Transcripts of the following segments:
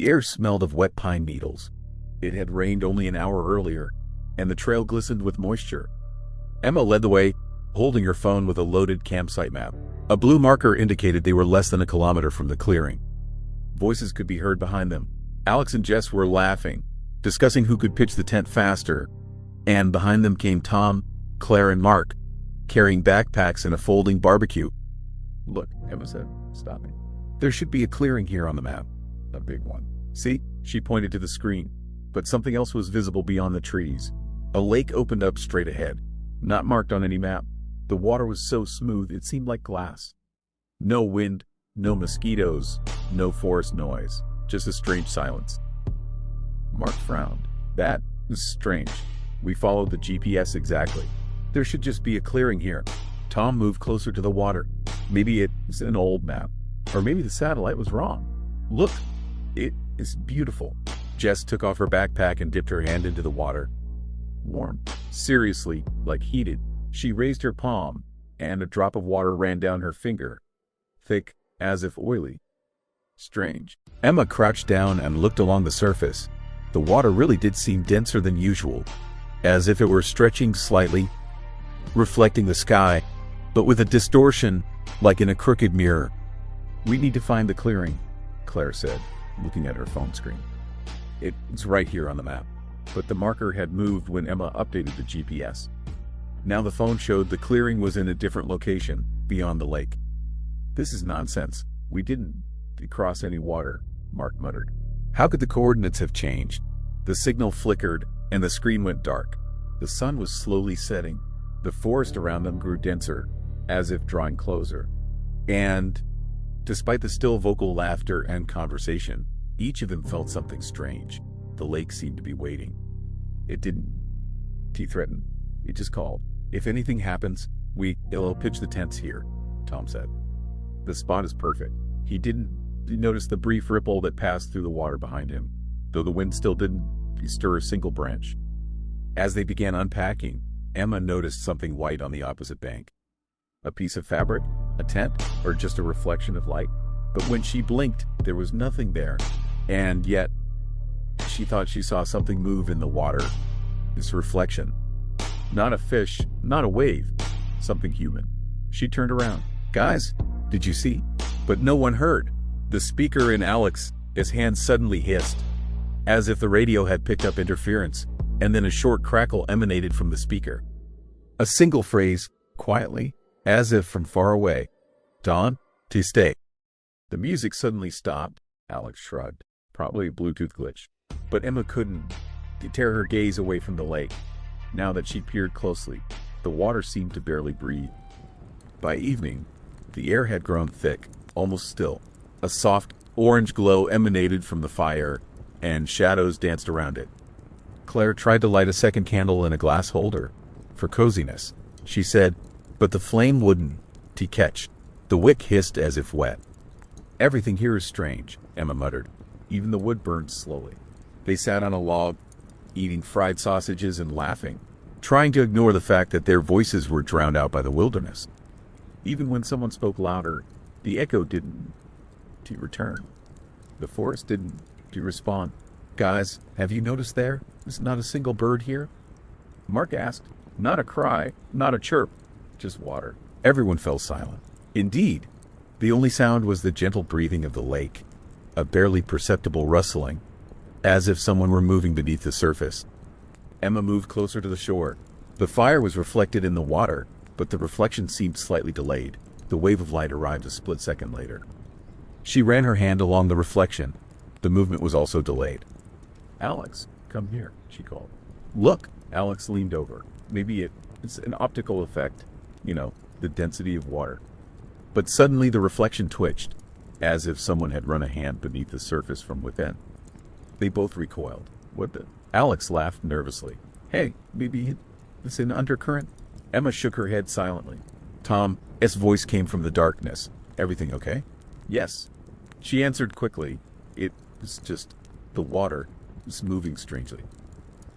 The air smelled of wet pine needles. It had rained only an hour earlier, and the trail glistened with moisture. Emma led the way, holding her phone with a loaded campsite map. A blue marker indicated they were less than a kilometer from the clearing. Voices could be heard behind them. Alex and Jess were laughing, discussing who could pitch the tent faster, and behind them came Tom, Claire, and Mark, carrying backpacks and a folding barbecue. "Look," Emma said, stopping. "There should be a clearing here on the map. A big one. See?" She pointed to the screen, but something else was visible beyond the trees. A lake opened up straight ahead, not marked on any map. The water was so smooth it seemed like glass. No wind, no mosquitoes, no forest noise, just a strange silence. Mark frowned. "That is strange. We followed the GPS exactly. There should just be a clearing here." Tom moved closer to the water. "Maybe it's an old map, or maybe the satellite was wrong. Look, it is beautiful." Jess took off her backpack and dipped her hand into the water. Warm. Seriously, like heated. She raised her palm, and a drop of water ran down her finger. Thick, as if oily. Strange. Emma crouched down and looked along the surface. The water really did seem denser than usual, as if it were stretching slightly, reflecting the sky, but with a distortion, like in a crooked mirror. "We need to find the clearing," Claire said, looking at her phone screen. "It's right here on the map." But the marker had moved when Emma updated the GPS. Now the phone showed the clearing was in a different location, beyond the lake. "This is nonsense. We didn't cross any water," Mark muttered. How could the coordinates have changed? The signal flickered, and the screen went dark. The sun was slowly setting. The forest around them grew denser, as if drawing closer. And, despite the still vocal laughter and conversation, each of them felt something strange. The lake seemed to be waiting. It didn't threaten. It just called. "If anything happens, we'll pitch the tents here," Tom said. "The spot is perfect." He didn't notice the brief ripple that passed through the water behind him, though the wind still didn't stir a single branch. As they began unpacking, Emma noticed something white on the opposite bank. A piece of fabric? A tent? Or just a reflection of light? But when she blinked, there was nothing there. And yet, she thought she saw something move in the water. This reflection. Not a fish, not a wave. Something human. She turned around. "Guys, did you see?" But no one heard. The speaker in Alex's hand suddenly hissed, as if the radio had picked up interference, and then a short crackle emanated from the speaker. A single phrase, quietly, as if from far away. "Dawn, to stay." The music suddenly stopped. Alex shrugged. Probably a Bluetooth glitch. But Emma couldn't tear her gaze away from the lake. Now that she peered closely, the water seemed to barely breathe. By evening, the air had grown thick, almost still. A soft, orange glow emanated from the fire, and shadows danced around it. Claire tried to light a second candle in a glass holder, for coziness, she said, but the flame wouldn't catch. The wick hissed as if wet. "Everything here is strange," Emma muttered. Even the wood burned slowly. They sat on a log, eating fried sausages and laughing, trying to ignore the fact that their voices were drowned out by the wilderness. Even when someone spoke louder, the echo didn't return. The forest didn't respond. "Guys, have you noticed there's not a single bird here?" Mark asked. Not a cry, not a chirp, just water. Everyone fell silent. Indeed, the only sound was the gentle breathing of the lake, a barely perceptible rustling, as if someone were moving beneath the surface. Emma moved closer to the shore. The fire was reflected in the water, but the reflection seemed slightly delayed. The wave of light arrived a split second later. She ran her hand along the reflection. The movement was also delayed. "Alex, come here," she called. "Look!" Alex leaned over. Maybe it's an optical effect, the density of water. But suddenly the reflection twitched, as if someone had run a hand beneath the surface from within. They both recoiled. "What the?" Alex laughed nervously. "Hey, maybe it's an undercurrent?" Emma shook her head silently. Tom's voice came from the darkness. "Everything okay?" "Yes," she answered quickly. "It was just the water was moving strangely."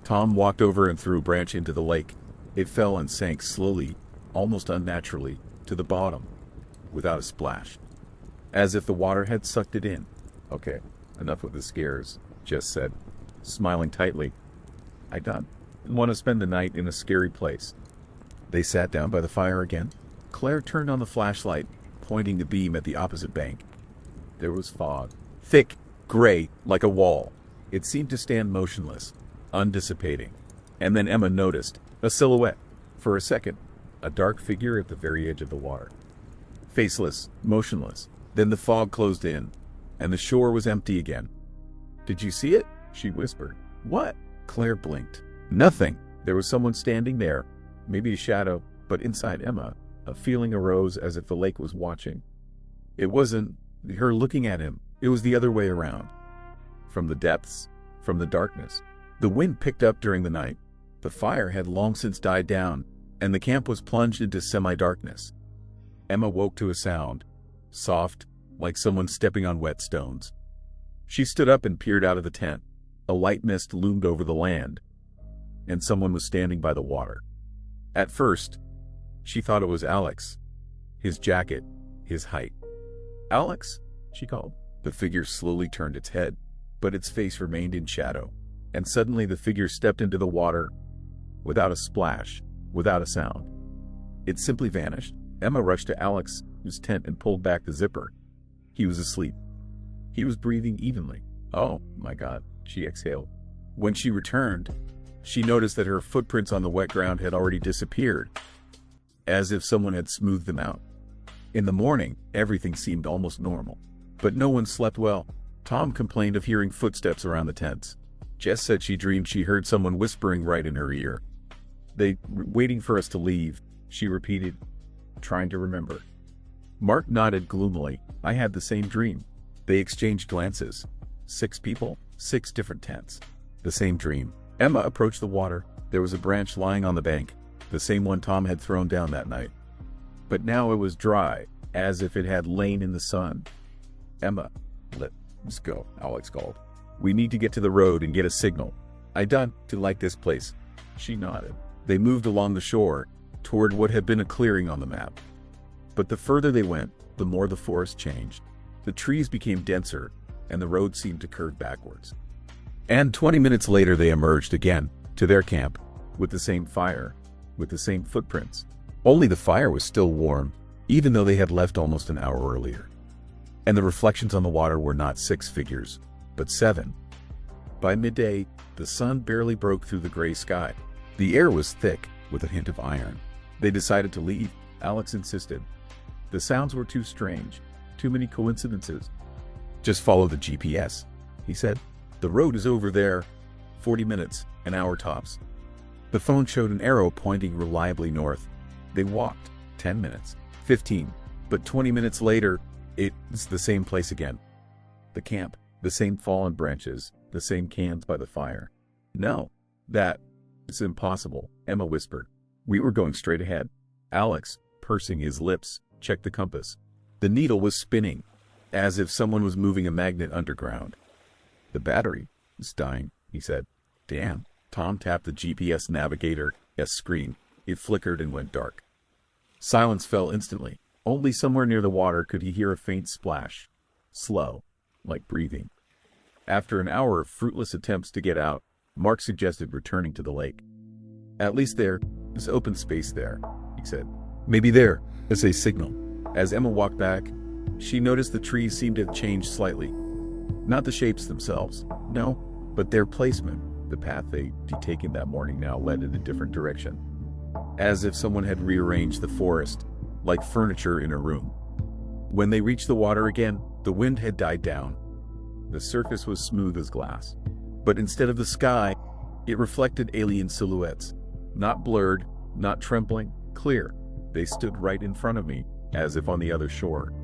Tom walked over and threw a branch into the lake. It fell and sank slowly, almost unnaturally, to the bottom, without a splash, as if the water had sucked it in. "Okay, Enough with the scares, Jess said, smiling tightly. I don't want to spend the night in a scary place. They sat down by the fire again. Claire turned on the flashlight, pointing the beam at the opposite bank. There was fog. Thick, gray, like a wall. It seemed to stand motionless, undissipating. And then Emma noticed a silhouette. For a second, a dark figure at the very edge of the water. Faceless, motionless. Then the fog closed in, and the shore was empty again. Did you see it? She whispered. What? Claire blinked. Nothing. There was someone standing there, maybe a shadow, but inside Emma, a feeling arose as if the lake was watching. It wasn't her looking at him. It was the other way around. From the depths, from the darkness. The wind picked up during the night. The fire had long since died down, and the camp was plunged into semi-darkness. Emma woke to a sound, soft, like someone stepping on wet stones. She stood up and peered out of the tent. A light mist loomed over the land, and someone was standing by the water. At first, she thought it was Alex. His jacket, his height. Alex, she called. The figure slowly turned its head, but its face remained in shadow, and suddenly the figure stepped into the water, without a splash, without a sound. It simply vanished. Emma rushed to Alex's tent and pulled back the zipper. He was asleep. He was breathing evenly. Oh, my God, she exhaled. When she returned, she noticed that her footprints on the wet ground had already disappeared, as if someone had smoothed them out. In the morning, everything seemed almost normal, but no one slept well. Tom complained of hearing footsteps around the tents. Jess said she dreamed she heard someone whispering right in her ear. They were waiting for us to leave, she repeated, trying to remember. Mark nodded gloomily. I had the same dream. They exchanged glances. 6 people, 6 different tents. The same dream. Emma approached the water. There was a branch lying on the bank, the same one Tom had thrown down that night. But now it was dry, as if it had lain in the sun. Emma, let's go, Alex called. We need to get to the road and get a signal. I don't like this place. She nodded. They moved along the shore, toward what had been a clearing on the map. But the further they went, the more the forest changed. The trees became denser, and the road seemed to curve backwards. And 20 minutes later they emerged again, to their camp, with the same fire, with the same footprints. Only the fire was still warm, even though they had left almost an hour earlier. And the reflections on the water were not 6 figures, but 7. By midday, the sun barely broke through the gray sky. The air was thick, with a hint of iron. They decided to leave. Alex insisted. The sounds were too strange, too many coincidences. Just follow the GPS, he said. The road is over there. 40 minutes, an hour tops. The phone showed an arrow pointing reliably north. They walked. 10 minutes. 15. But 20 minutes later, it's the same place again. The camp, the same fallen branches, the same cans by the fire. No, it's impossible, Emma whispered. We were going straight ahead. Alex, pursing his lips, checked the compass. The needle was spinning, as if someone was moving a magnet underground. The battery is dying, he said. Damn. Tom tapped the GPS navigator's screen. It flickered and went dark. Silence fell instantly. Only somewhere near the water could he hear a faint splash. Slow, like breathing. After an hour of fruitless attempts to get out, Mark suggested returning to the lake. At least there's open space there, he said. Maybe there is a signal. As Emma walked back, she noticed the trees seemed to have changed slightly. Not the shapes themselves, no, but their placement. The path they'd taken that morning now led in a different direction. As if someone had rearranged the forest, like furniture in a room. When they reached the water again, the wind had died down. The surface was smooth as glass. But instead of the sky, it reflected alien silhouettes. Not blurred, not trembling, clear. They stood right in front of me, as if on the other shore.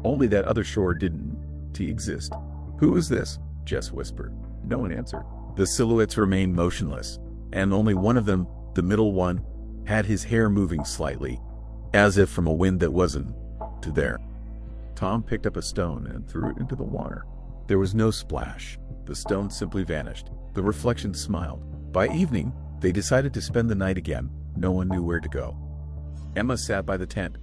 Only that other shore didn't exist. Who is this? Jess whispered. No one answered. The silhouettes remained motionless, and only one of them, the middle one, had his hair moving slightly, as if from a wind that wasn't there. Tom picked up a stone and threw it into the water. There was no splash. The stone simply vanished. The reflection smiled. By evening, they decided to spend the night again. No one knew where to go. Emma sat by the tent,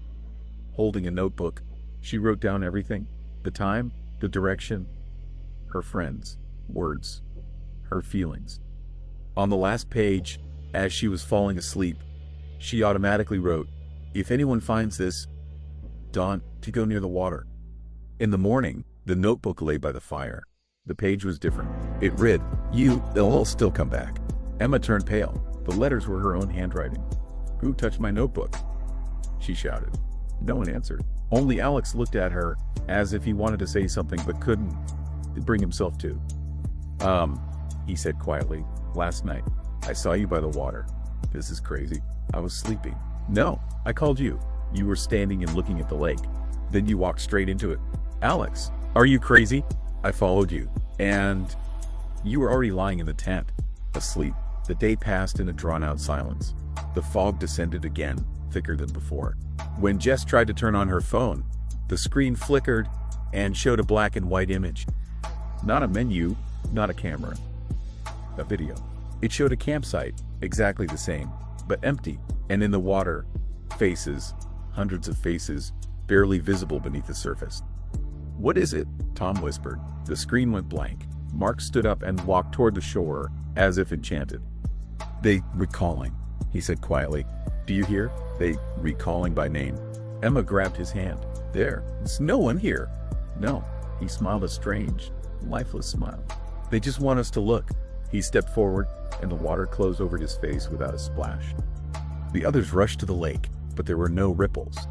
holding a notebook. She wrote down everything. The time, the direction, her friends, words, her feelings. On the last page, as she was falling asleep, she automatically wrote, "If anyone finds this, don't go near the water." In the morning, the notebook lay by the fire. The page was different. It read, "They'll all still come back." Emma turned pale. The letters were her own handwriting. "Who touched my notebook?" she shouted. No one answered. Only Alex looked at her as if he wanted to say something but couldn't bring himself to. He said quietly, "Last night, I saw you by the water. This is crazy. I was sleeping. No, I called you. You were standing and looking at the lake. Then you walked straight into it. Alex, are you crazy? I followed you, and you were already lying in the tent, asleep." The day passed in a drawn-out silence. The fog descended again, thicker than before. When Jess tried to turn on her phone, the screen flickered and showed a black and white image. Not a menu, not a camera. A video. It showed a campsite, exactly the same, but empty, and in the water, faces, hundreds of faces, barely visible beneath the surface. "What is it?" Tom whispered. The screen went blank. Mark stood up and walked toward the shore, as if enchanted. "They recalling," he said quietly. "Do you hear? They recalling by name." Emma grabbed his hand. "There's no one here." "No." He smiled a strange, lifeless smile. "They just want us to look." He stepped forward, and the water closed over his face without a splash. The others rushed to the lake, but there were no ripples.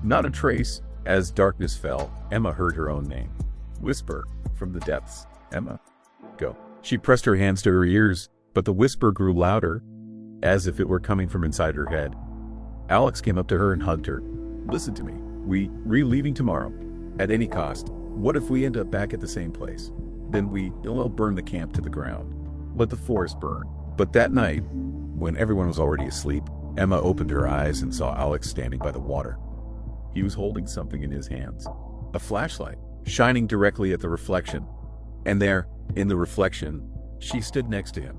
Not a trace. As darkness fell, Emma heard her own name. Whisper from the depths. "Emma, go." She pressed her hands to her ears, but the whisper grew louder, as if it were coming from inside her head. Alex came up to her and hugged her. "Listen to me. We're leaving tomorrow. At any cost. What if we end up back at the same place? Then we'll burn the camp to the ground. Let the forest burn." But that night, when everyone was already asleep, Emma opened her eyes and saw Alex standing by the water. He was holding something in his hands. A flashlight, shining directly at the reflection. And there, in the reflection, she stood next to him.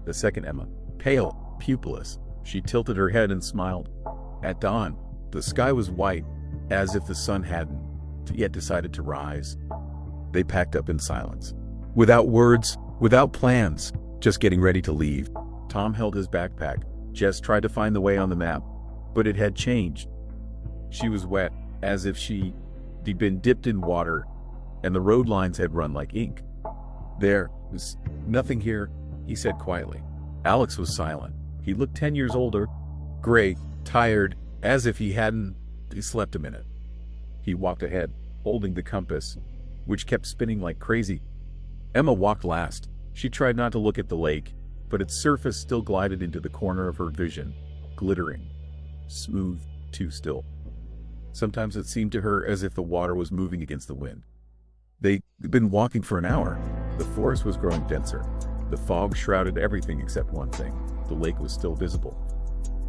The second Emma, pale, pupilless, she tilted her head and smiled. At dawn, the sky was white, as if the sun hadn't yet decided to rise. They packed up in silence. Without words, without plans, just getting ready to leave. Tom held his backpack. Jess tried to find the way on the map, but it had changed. She was wet, as if she'd been dipped in water, and the road lines had run like ink. "There was nothing here," he said quietly. Alex was silent. He looked 10 years older, gray, tired, as if he hadn't slept a minute. He walked ahead, holding the compass, which kept spinning like crazy. Emma walked last. She tried not to look at the lake, but its surface still glided into the corner of her vision, glittering, smooth, too still. Sometimes it seemed to her as if the water was moving against the wind. They'd been walking for an hour. The forest was growing denser. The fog shrouded everything except one thing. The lake was still visible.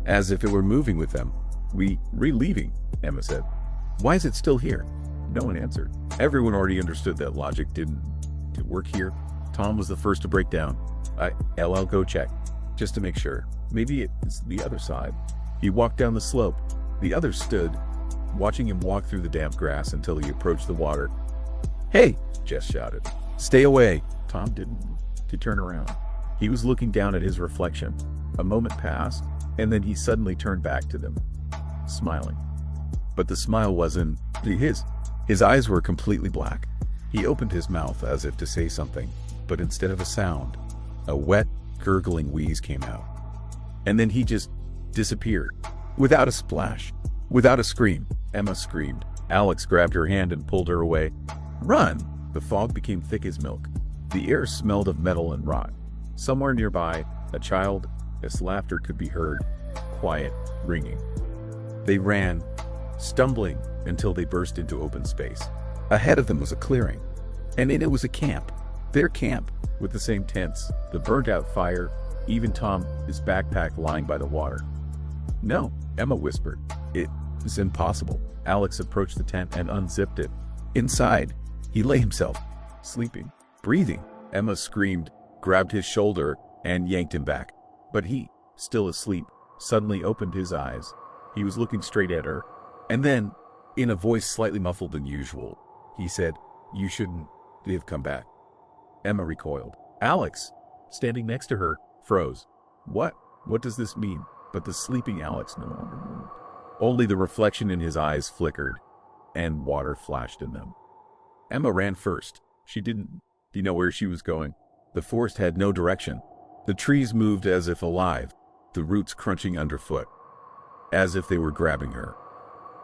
As if it were moving with them. We're leaving," Emma said. "Why is it still here?" No one answered. Everyone already understood that logic didn't work here. Tom was the first to break down. I'll go check, just to make sure. Maybe it's the other side." He walked down the slope. The others stood, watching him walk through the damp grass until he approached the water. "Hey!" Jess shouted. "Stay away!" Tom didn't turn around. He was looking down at his reflection. A moment passed, and then he suddenly turned back to them, smiling. But the smile wasn't his. His eyes were completely black. He opened his mouth as if to say something, but instead of a sound, a wet, gurgling wheeze came out. And then he just disappeared, without a splash, without a scream. Emma screamed. Alex grabbed her hand and pulled her away. "Run!" The fog became thick as milk. The air smelled of metal and rot. Somewhere nearby, a child's laughter could be heard, quiet, ringing. They ran, stumbling, until they burst into open space. Ahead of them was a clearing, and in it was a camp. Their camp, with the same tents, the burnt-out fire, even Tom, his backpack lying by the water. "No," Emma whispered. "It is impossible." Alex approached the tent and unzipped it. Inside, he lay himself, sleeping, breathing. Emma screamed, grabbed his shoulder, and yanked him back. But he, still asleep, suddenly opened his eyes. He was looking straight at her. And then, in a voice slightly muffled than usual, he said, "You shouldn't They have come back. Emma recoiled. Alex, standing next to her, froze. What? What does this mean? But the sleeping Alex no longer moved. Only the reflection in his eyes flickered, and water flashed in them. Emma ran first. She didn't know where she was going. The forest had no direction. The trees moved as if alive, the roots crunching underfoot, as if they were grabbing her.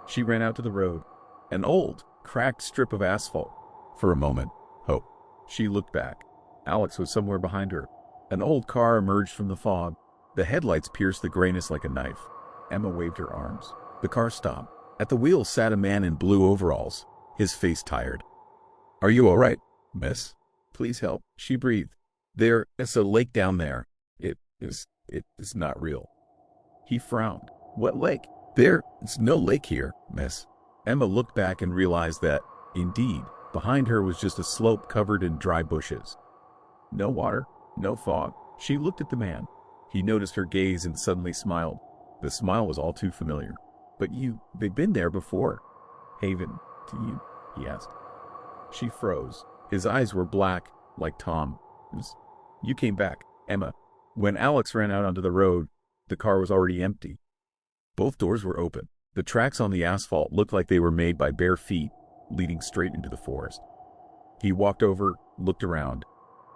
She ran out to the road, an old, cracked strip of asphalt. For a moment, hope. She looked back. Alex was somewhere behind her. An old car emerged from the fog. The headlights pierced the grayness like a knife. Emma waved her arms. The car stopped. At the wheel sat a man in blue overalls, his face tired. Are you all right, miss? Please help, she breathed. There is a lake down there. It is not real. He frowned. What lake? There is no lake here, miss. Emma looked back and realized that, indeed, behind her was just a slope covered in dry bushes. No water, no fog. She looked at the man. He noticed her gaze and suddenly smiled. The smile was all too familiar. But they've been there before. Haven, to you, he asked. She froze. His eyes were black, like Tom. You came back, Emma. When Alex ran out onto the road, the car was already empty. Both doors were open. The tracks on the asphalt looked like they were made by bare feet, leading straight into the forest. He walked over, looked around,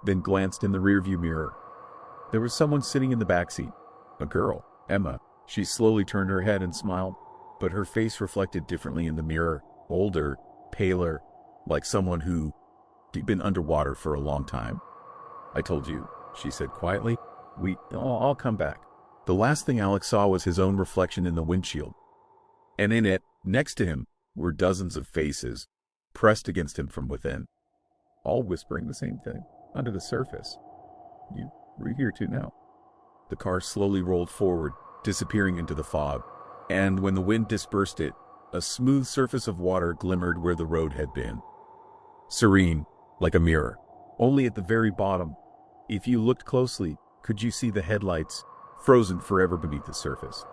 then glanced in the rearview mirror. There was someone sitting in the backseat. A girl, Emma. She slowly turned her head and smiled, but her face reflected differently in the mirror. Older, paler, like someone who'd been underwater for a long time. I told you, she said quietly. I'll come back. The last thing Alex saw was his own reflection in the windshield. And in it, next to him, were dozens of faces, pressed against him from within, all whispering the same thing, under the surface. We're here too now. The car slowly rolled forward, disappearing into the fog, and when the wind dispersed it, a smooth surface of water glimmered where the road had been. Serene, like a mirror. Only at the very bottom, if you looked closely, could you see the headlights, frozen forever beneath the surface.